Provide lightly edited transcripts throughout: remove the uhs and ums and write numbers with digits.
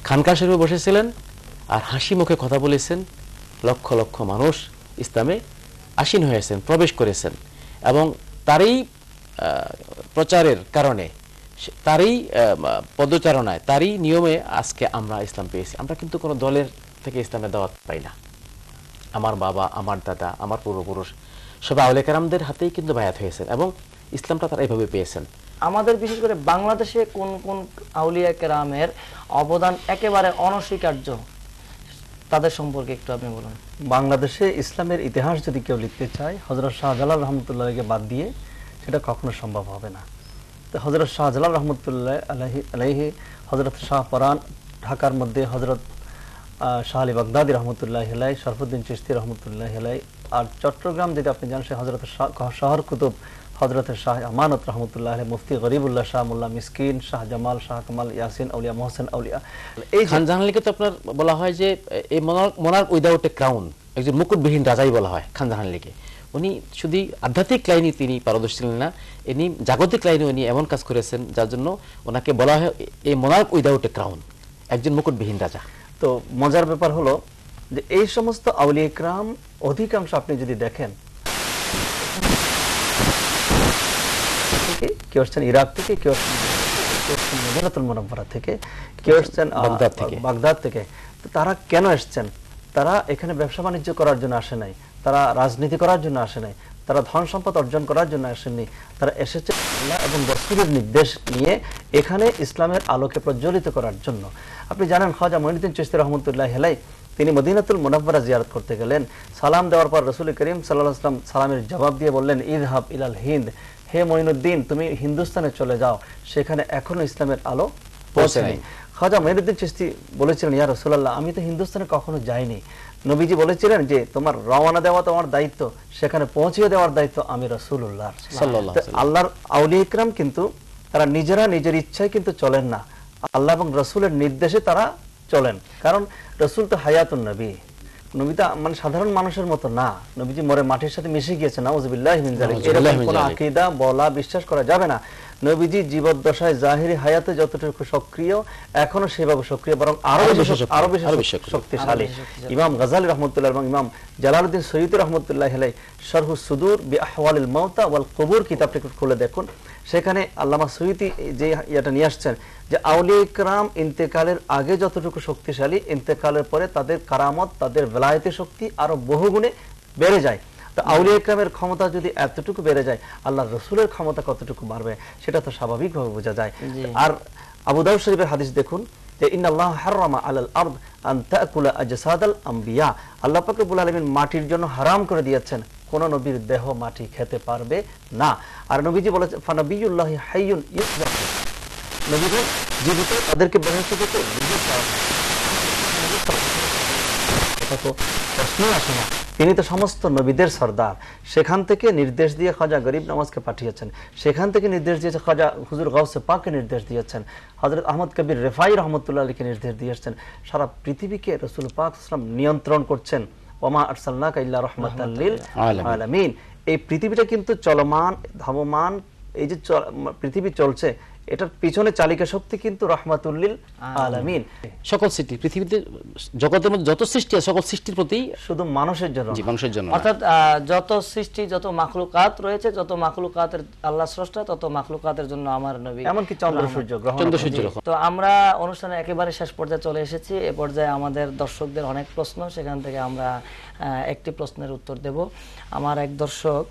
খানকা শরীফে বসেছিলেন আর হাসি মুখে কথা বলেছেন, লক্ষ লক্ষ মানুষ ইসলামে আসীন হয়েছেন, প্রবেশ করেছেন, এবং তারই প্রচারের কারণে, তারই পদচারণায়, তারই নিয়মে আজকে আমরা ইসলাম পেয়েছি। আমরা কিন্তু কোনো দলের থেকে ইসলামের দাওয়াত পাই না। আমার বাবা, আমার দাদা, আমার পূর্বপুরুষ সবাই আউলিয়া কেরামদের হাতেই কিন্তু বায়াত হয়েছেন এবং ইসলামটা তারা এইভাবে পেয়েছেন। আমাদের বিশেষ করে বাংলাদেশে কোন কোন আউলিয়া কেরামের অবদান একেবারে অনস্বীকার্য, তাদের সম্পর্কে একটু আপনি বলুন। বাংলাদেশে ইসলামের ইতিহাস যদি কেউ লিখতে চায়, হযরত শাহজালাল রহমতুল্লাহকে বাদ দিয়ে সেটা কখনো সম্ভব হবে না। তো হযরত শাহজালাল রহমতুল্লাহ আলাইহি, হযরত শাহ পরান ঢাকার মধ্যে, হযরত শাহ আলী বাগদাদি রহমতুল্লাহ আলাইহি, শরফুদ্দিন চিশতি রহমতুল্লাহ আলাইহি, আর চট্টগ্রাম যদি আপনি জানেন, সে হযরত শহর কুতুব হযরত শাহ আমানত রহমতুল্লাহ আলাইহি, মুফতি গরিবুল্লাহ শাহ মোল্লা মিসকিন, শাহ জামাল, শাহ কামাল ইয়াসিন আউলিয়া, মোহসেন আউলিয়া। এই খান জাহান আলীকে তো আপনার বলা হয় যে এই মোনার্ক উইদাউট এ ক্রাউন, একজন মুকুটবিহীন রাজাই বলা হয় খান জাহান আলীকে। উনি শুধু আধ্যাত্মিক লাইনে তিনি পারদর্শী ছিলেন না, ইনি জাগতিক লাইনে উনি এমন কাজ করেছেন যার জন্য ওনাকে বলা হয় এই মোনার্ক উইদাউট এ ক্রাউন, একজন মুকুটবিহীন রাজা। তো মজার ব্যাপার হলো যে এই সমস্ত আউলিয়া ইকরাম অধিকাংশ আপনি যদি দেখেন, কেউ আসছেন ইরাক থেকে, কেউ আসছেন মদিনাতুল মুনাওয়ারা থেকে, কেউ আসছেন বাগদাদ থেকে। তো তারা কেন এসছেন? তারা এখানে ব্যবসা বাণিজ্য করার জন্য আসে নাই, তারা রাজনীতি করার জন্য আসে নাই, তারা ধন সম্পদ অর্জন করার জন্য আসেননি। তারা এসেছে আল্লাহ এবং রাসূলের নির্দেশ নিয়ে এখানে ইসলামের আলোকে প্রজ্বলিত করার জন্য। আপনি জানেন খাজা মঈনুদ্দিন চিশতি রহমতুল্লাহ আলাইহি, তিনি মদিনাতুল মুনাওয়ারা জিয়ারত করতে গেলেন। সালাম দেওয়ার পর রাসূল করিম সাল্লাল্লাহু আলাইহি ওয়াসাল্লাম সালামের জবাব দিয়ে বললেন, ইযহাব ইলাল হিন্দ, হে মঈনুদ্দিন, তুমি হিন্দুস্তানে চলে যাও, সেখানে এখনো ইসলামের আলো পৌঁছেনি। খাজা মঈনুদ্দিন চিশতি বলেছিলেন, ইয়া রাসূলুল্লাহ, আমি তো হিন্দুস্তানে কখনো যাইনি। নবীজি বলেছিলেন যে তোমার রওনা দেওয়া তোমার দায়িত্ব, সেখানে পৌঁছিয়ে দেওয়ার দায়িত্ব আমি রাসূলুল্লাহ সাল্লাল্লাহু আলাইহি ওয়াসাল্লাম। আল্লাহর আউলিয়া ইকরাম কিন্তু তারা নিজেরা নিজের ইচ্ছায় কিন্তু চলেন না, আল্লাহ এবং রাসূলের নির্দেশে তারা চলেন। কারণ রাসূল তো হায়াতুন নবী, নবীটা মানে সাধারণ মানুষের মতো না। নবীজি মরে মাটির সাথে মিশে গিয়েছেন, নাউযুবিল্লাহি মিন যালিক। এরকম কোনো আকীদা বলা বিশ্বাস করা যাবে না। নবীজি জীবদ্দশায় জাহিরি হায়াতে যতটুকু সক্রিয়, এখনো সেভাবে সক্রিয়, বরং আরো বেশি শক্তিশালী। ইমাম গাযালি রাহমাতুল্লাহ এবং ইমাম জালালউদ্দিন সৈয়দী রাহমাতুল্লাহ আলাইহি শারহুস সুদূর বিআহওয়ালিল মাউতা ওয়াল কুবুর কিতাবটি খুলে দেখুন। সেখানে আল্লামা সৈয়দী যে এটা নিয়ে আসছেন যে আউলিয়া ইকরাম ইন্তেকালের আগে যতটুকু শক্তিশালী, ইন্তেকালের পরে তাদের কারামত, তাদের বেলায়েতের শক্তি আরো বহুগুণে বেড়ে যায়। তো আউলিয়া ইকরামের ক্ষমতা যদি এতটুকু বেড়ে যায়, আল্লাহর রাসূলের ক্ষমতা কতটুকু বাড়বে সেটা তো স্বাভাবিকভাবে বোঝা যায়। আর আবু দাউদ শরীফের হাদিস দেখুন যে ইন্নাল্লাহ হারামা আলাল আরদ আন তাকুলা আজসাদাল আমবিয়া, আল্লাহ পাক রব্বুল আলামিন মাটির জন্য হারাম করে দিয়েছেন কোন নবীর দেহ মাটি খেতে পারবে না। আর নবীজি বলেছেন ফানাবিয়ুল্লাহি হাইয়ুন ইসবাহ, নবীরা জীবিত, তাদেরকে বেহেশতে যেতে প্রশ্ন আসে না। তিনি তো সমস্ত নবীদের সরদার। সেখান থেকে নির্দেশ দিয়ে খাজা গরিব নওয়াজকে পাঠিয়েছেন, সেখান থেকে নির্দেশ দিয়েছে খাজা হুজুর গাউসে পাককে নির্দেশ দিয়েছেন, হযরত আহমদ কবির রেফাই রহমতুল্লাহ আলাইহিকে নির্দেশ দিয়েছেন। সারা পৃথিবীকে রাসূল পাক সাল্লাল্লাহু আলাইহি ওয়াসাল্লাম নিয়ন্ত্রণ করছেন। ওমা আরসালনাকা ইল্লা রাহমাতাল লিল আলামিন। এই পৃথিবীটা কিন্তু চলমান, ধাবমান, এই যে পৃথিবী চলছে, এটার পিছনে চালিকা শক্তি কিন্তু রাহমাতুল লিল আলামিন। সকল সৃষ্টি, পৃথিবীতে জগতের মধ্যে যত সৃষ্টি আছে সকল সৃষ্টির প্রতি, শুধু মানুষের জন্য, জি মানুষের জন্য। অর্থাৎ যত সৃষ্টি, যত মাখলুকাত রয়েছে, যত মাখলুকাতের আল্লাহ স্রষ্টা, তত মাখলুকাতের জন্য আমার নবী, এমনকি চন্দ্র সূর্য গ্রহ। তো আমরা অনুষ্ঠানের একেবারে শেষ পর্যায়ে চলে এসেছি। এ পর্যায়ে আমাদের দর্শকদের অনেক প্রশ্ন, সেখান থেকে আমরা একটি প্রশ্নের উত্তর দেব। আমার এক দর্শক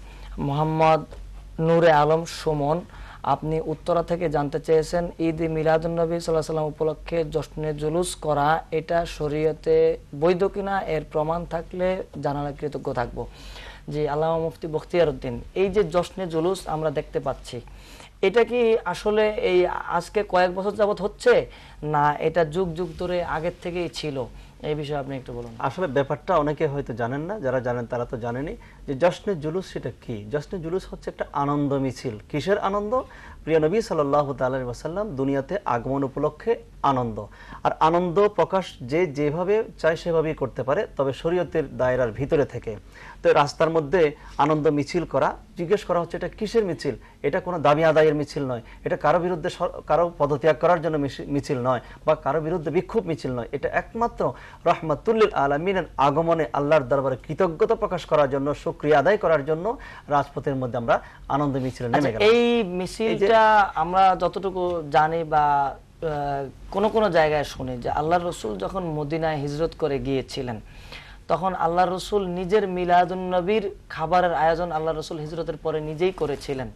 মোহাম্মদ নূরে আলম সুমন, আপনি উত্তরা থেকে জানতে চেয়েছেন ঈদ মিলাদুন্নবী সাল্লাল্লাহু আলাইহি ওয়াসাল্লাম উপলক্ষে জশ্নে জুলুস করা এটা শরীয়তে বৈধ কিনা, এর প্রমাণ থাকলে জানালে কৃতজ্ঞ থাকবো। জি, আল্লামা মুফতি বখতিয়ার উদ্দিন, এই যে জশ্নে জুলুস আমরা দেখতে পাচ্ছি, এটা কি আসলে এই আজকে কয়েক বছর যাবত হচ্ছে, না এটা যুগ যুগ ধরে আগের থেকেই ছিল? এই বিষয়ে আপনি একটু বলুন। আসলে ব্যাপারটা অনেকে হয়তো জানেন না, যারা জানেন তারা তো জানেনই যে জশ্নে জুলুস সেটা কি। জশ্নে জুলুস হচ্ছে একটা আনন্দ মিছিল। কিসের আনন্দ? প্রিয় নবী সাল্লাল্লাহু তাআলা আলাইহি ওয়াসাল্লাম দুনিয়াতে আগমন উপলক্ষে আনন্দ। আর আনন্দ প্রকাশ যে যেভাবে চায় সেভাবেই করতে পারে, তবে শরীয়তের দায়রার ভিতরে থেকে। তো রাস্তার মধ্যে আনন্দ মিছিল করা, জিজ্ঞেস করা হচ্ছে এটা কিসের মিছিল? এটা কোনো দাবি আদায়ের মিছিল নয়, এটা কারো বিরুদ্ধে কারো পদত্যাগ করার জন্য মিছিল নয়, বা কারো বিরুদ্ধে বিক্ষোভ মিছিল নয়। এটা একমাত্র রাহমাতুল লিল আলামিনের আগমনে আল্লাহর দরবারে কৃতজ্ঞতা প্রকাশ করার জন্য, শুকরিয়া আদায় করার জন্য রাজপথের মধ্যে আমরা আনন্দ মিছিলে নেমে গেলাম। এই মিছিলটা আমরা যতটুকু জানি বা কোন জায়গায় শুনি যে আল্লাহর রাসূল যখন মদিনায় হিজরত করে গিয়েছিলেন, তখন আল্লাহর রাসূল নিজের মিলাদুন নবীর খাবারের আয়োজন আল্লাহর রাসূল হিজরতের পরে নিজেই করেছিলেন,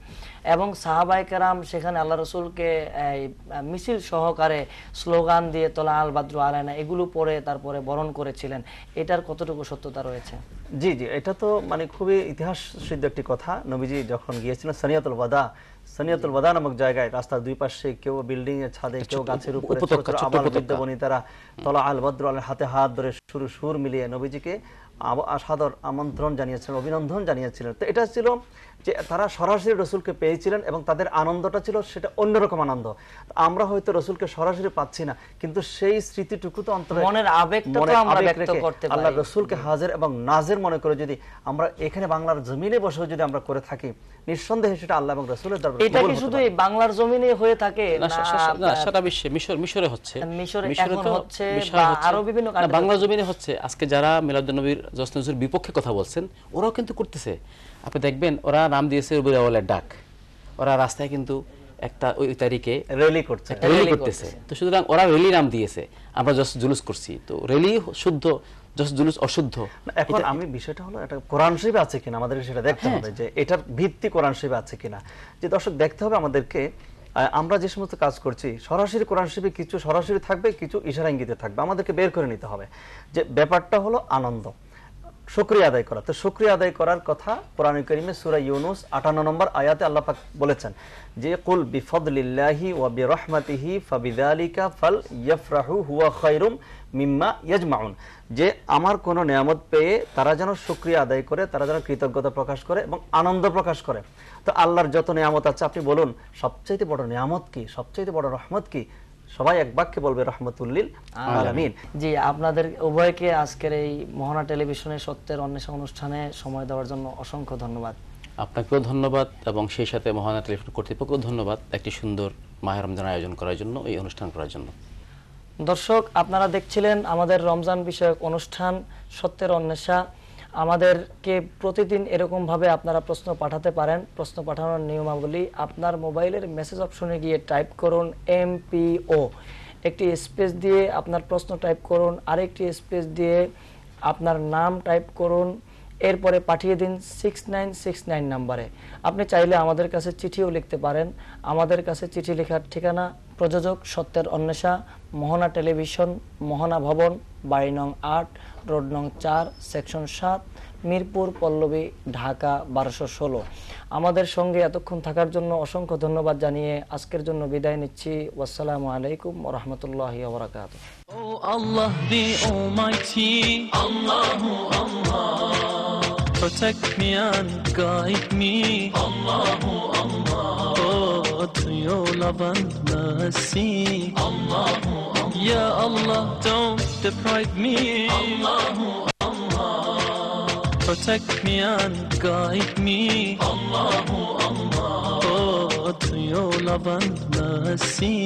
এবং সাহাবায়ে কেরাম সেখানে আল্লাহর রাসূলকে মিছিল সহকারে স্লোগান দিয়ে তোলা আল বাদরু আলাইনা এগুলো পরে তারপরে বরণ করেছিলেন। এটার কতটুকু সত্যতা রয়েছে? জি জি, এটা তো মানে খুবই ইতিহাস সিদ্ধ একটি কথা। নবীজি যখন গিয়েছিলেন সানিয়াতুল ওয়াদা নামক জায়গায়, রাস্তার দুই পাশে কেউ বিল্ডিং এর ছাদে, কেউ গাছের উপরে, আবার বৃদ্ধ বনিতারা তলা আল বাদরু আলাইহির হাতে হাত ধরে সুর মিলিয়ে নবীজিকে সাদর আমন্ত্রণ জানিয়েছিলেন, অভিনন্দন জানিয়েছিলেন। তো এটা ছিল যে তারা সরাসরি রসুলকে পেয়েছিলেন এবং তাদের আনন্দটা ছিল সেটা অন্যরকম আনন্দ। আমরা হয়তো রসুলকে সরাসরি পাচ্ছি না, কিন্তু সেই স্মৃতিটুকু তো অন্তরে মনের আবেগটা তো আমরা ব্যক্ত করতে পারি। আল্লাহ রসুলকে হাজির এবং নাজির মনে করে যদি আমরা এখানে বাংলার জমিনে বসে যদি আমরা করে থাকি, নিঃসন্দেহে সেটা আল্লাহ এবং রাসূলের দরবারে এটা কি শুধু এই বাংলার জমিনে হয়ে থাকে না, সারা বিশ্বে মিশরে হচ্ছে, মিশরে এখন হচ্ছে বা আরো বিভিন্ন কান্ট্রি, বাংলার জমিনে হচ্ছে। আজকে যারা মিলাদুন নবীর জশ্নে জুলুসের বিপক্ষে কথা বলছেন, ওরাও কিন্তু করতেছে। আপনি দেখবেন ওরা নাম দিয়েছে রবিউল আউয়ালের ডাক, ওরা রাস্তায় কিন্তু একটা ওই তারিখে র্যালি করতেছে। তো সুতরাং ওরা র্যালি নাম দিয়েছে, আমরা জশ্নে জুলুস করছি। তো র্যালি শুদ্ধ, জশ্নে জুলুস অশুদ্ধ। এখন আমি বিষয়টা হলো এটা কোরআন শরীফে আছে কিনা আমাদের সেটা দেখতে হবে, যে এটার ভিত্তি কোরআন শরীফে আছে কিনা। যে দর্শক দেখতে হবে আমাদেরকে, আমরা যে সমস্ত কাজ করছি সরাসরি কোরআন শরীফে কিছু সরাসরি থাকবে, কিছু ইশারা ইঙ্গিতে থাকবে, আমাদেরকে বের করে নিতে হবে। যে ব্যাপারটা হলো আনন্দ, শুকরিয়া আদায় করা। তো শুকরিয়া আদায় করার কথা কোরআনে কারীমে সূরা ইউনূস 58 নম্বর আয়াতে আল্লাহ পাক বলেছেন যে কুল বিফাদলিল্লাহি ওয়া বিরহমাতিহি ফাবিযালিকা ফালইফরাহু হুয়া খায়রুম মিম্মা ইয়াজমাউন। যে আমার কোন নিয়ামত পেয়ে তারা যেন শুকরিয়া আদায় করে, তারা যেন কৃতজ্ঞতা প্রকাশ করে এবং আনন্দ প্রকাশ করে। তো আল্লাহর যত নিয়ামত আছে আপনি বলুন সবচেয়ে বড় নিয়ামত কি, সবচেয়ে বড় রহমত কি? সবাই এক বাক্যে বলবে রাহমাতুল লিল আলামিন। জি, আপনাদের উভয়কে আজকের এই মোহনা টেলিভিশনের সত্যের অন্বেষণ অনুষ্ঠানে সময় দেওয়ার জন্য অসংখ্য ধন্যবাদ। আপনাকেও ধন্যবাদ এবং সেই সাথে মোহনা টেলিভিশন কর্তৃপক্ষকেও ধন্যবাদ একটি সুন্দর মাহে রমজান আয়োজন করার জন্য, এই অনুষ্ঠান করার জন্য। দর্শক, আপনারা দেখছিলেন আমাদের রমজান বিষয়ক অনুষ্ঠান সত্যের অন্বেষা। আমাদেরকে প্রতিদিন এরকম ভাবে আপনারা প্রশ্ন পাঠাতে পারেন। প্রশ্ন পাঠানোর নিয়মাবলী, আপনার মোবাইলের মেসেজ অপশনে গিয়ে টাইপ করুন MPO, একটি স্পেস দিয়ে আপনার প্রশ্ন টাইপ করুন, আরেকটি স্পেস দিয়ে আপনার নাম টাইপ করুন, এরপরে পাঠিয়ে দিন 6969 নম্বরে। আপনি চাইলে আমাদের কাছে চিঠিও লিখতে পারেন। আমাদের কাছে চিঠি লেখার ঠিকানা প্রযোজক সত্যের অন্বেষা, মোহনা টেলিভিশন, মোহনা ভবন, বাড়ি নং 8, রোড নং 4, সেকশন 7, মিরপুর পল্লবী, ঢাকা 1216। আমাদের সঙ্গে এতক্ষণ থাকার জন্য অসংখ্য ধন্যবাদ জানিয়ে আজকের জন্য বিদায় নিচ্ছি। আসসালামু আলাইকুম ওয়া রাহমাতুল্লাহি ওয়া বারাকাতুহু। Oh Allah the Almighty, Allahu Allah, protect me and guide me, Allahu Allah, oh to your love and mercy, Allahu Allah, Ya Allah don't deprive me, Allahu Allah, protect me and guide me, Allahu Allah, oh to your love and mercy.